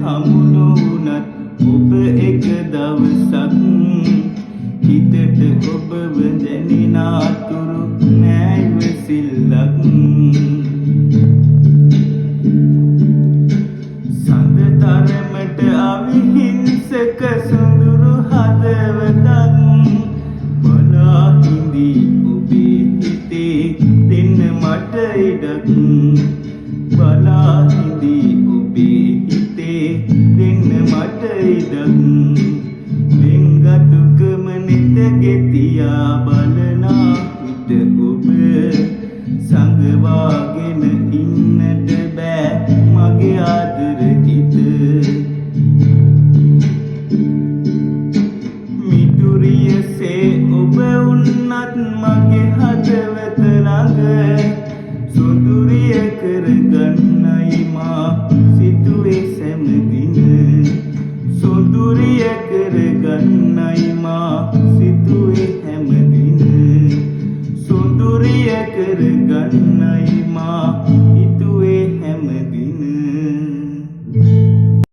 හමු නොවුනත් ඔබ එක දවසක් හිතට ඔබව දැනෙන අතුරු නෑ ඉවසිල්ලක් සඳ තරමට අවිහිංසක සොඳුරු හදවතක් බලා හිඳී ඔබේ හිතේ දෙන්න මට ඉඩක් බලා හිඳී